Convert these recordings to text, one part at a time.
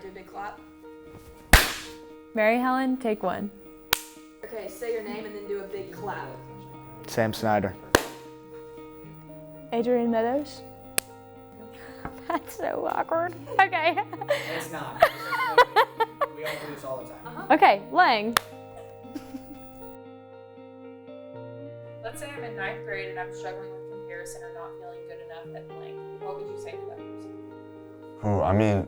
do a big clap. Mary Helen, take 1. Okay, say your name and then do a big clap. Sam Snyder. Adrian Meadows. That's so awkward. Okay. It's not. We all do this all the time. Okay, Lang. Let's say I'm in 9th grade and I'm struggling with comparison or not feeling good enough at blank. What would you say to that person?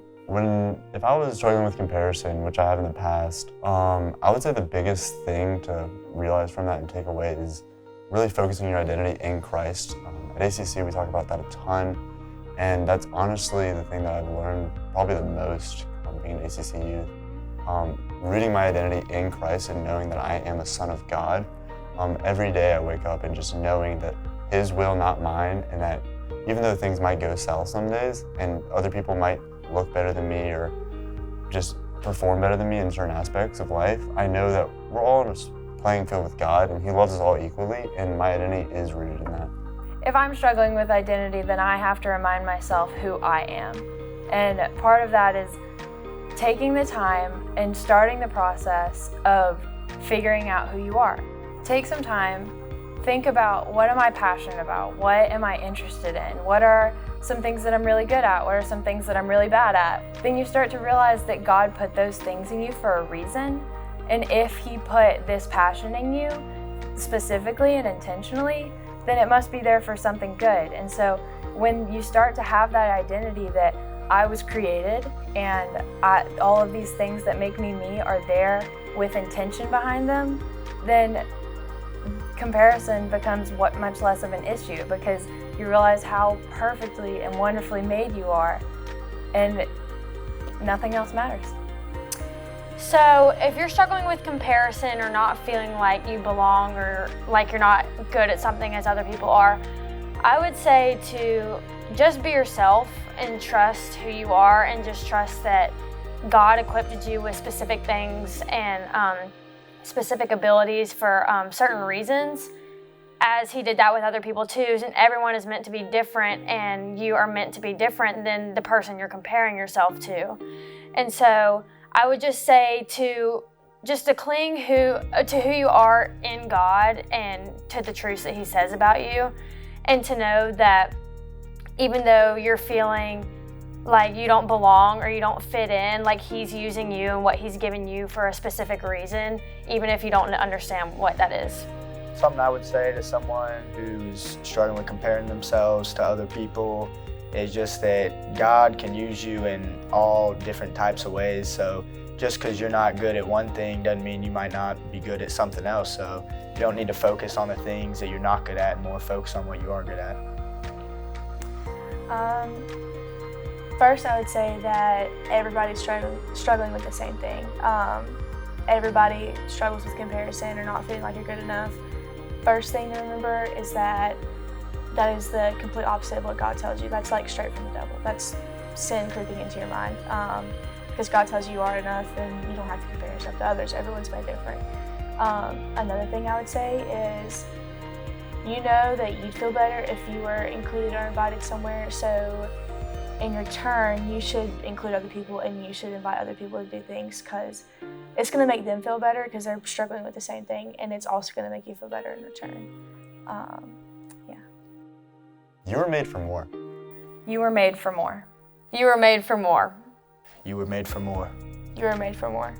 If I was struggling with comparison, which I have in the past, I would say the biggest thing to realize from that and take away is really focusing your identity in Christ. At ACC, we talk about that a ton, and that's honestly the thing that I've learned probably the most being an ACC youth. Rooting my identity in Christ and knowing that I am a son of God. Every day I wake up and just knowing that His will, not mine, and that even though things might go south some days and other people might look better than me or just perform better than me in certain aspects of life, I know that we're all on a playing field with God and He loves us all equally, and my identity is rooted in that. If I'm struggling with identity, then I have to remind myself who I am. And part of that is taking the time and starting the process of figuring out who you are. Take some time, think about what am I passionate about? What am I interested in? What are some things that I'm really good at? What are some things that I'm really bad at? Then you start to realize that God put those things in you for a reason. And if He put this passion in you specifically and intentionally, then it must be there for something good. And so when you start to have that identity that I was created and all of these things that make me me are there with intention behind them, then comparison becomes much less of an issue because you realize how perfectly and wonderfully made you are, and nothing else matters. So if you're struggling with comparison or not feeling like you belong or like you're not good at something as other people are, I would say to just be yourself and trust who you are and just trust that God equipped you with specific things and specific abilities for certain reasons, as He did that with other people too. And everyone is meant to be different, and you are meant to be different than the person you're comparing yourself to. And so I would just say to cling to who you are in God and to the truths that He says about you, and to know that even though you're feeling like you don't belong or you don't fit in, like He's using you and what He's given you for a specific reason, even if you don't understand what that is. Something I would say to someone who's struggling with comparing themselves to other people is just that God can use you in all different types of ways. So just because you're not good at one thing doesn't mean you might not be good at something else. So you don't need to focus on the things that you're not good at, and more focus on what you are good at. First, I would say that everybody's struggling with the same thing. Everybody struggles with comparison or not feeling like you're good enough. First thing to remember is that is the complete opposite of what God tells you. That's like straight from the devil. That's sin creeping into your mind. Because God tells you are enough and you don't have to compare yourself to others. Everyone's made different. Another thing I would say is you know that you'd feel better if you were included or invited somewhere. So in your turn, you should include other people and you should invite other people to do things, because it's going to make them feel better because they're struggling with the same thing, and it's also going to make you feel better in return. You were made for more. You were made for more. You were made for more. You were made for more. You were made for more.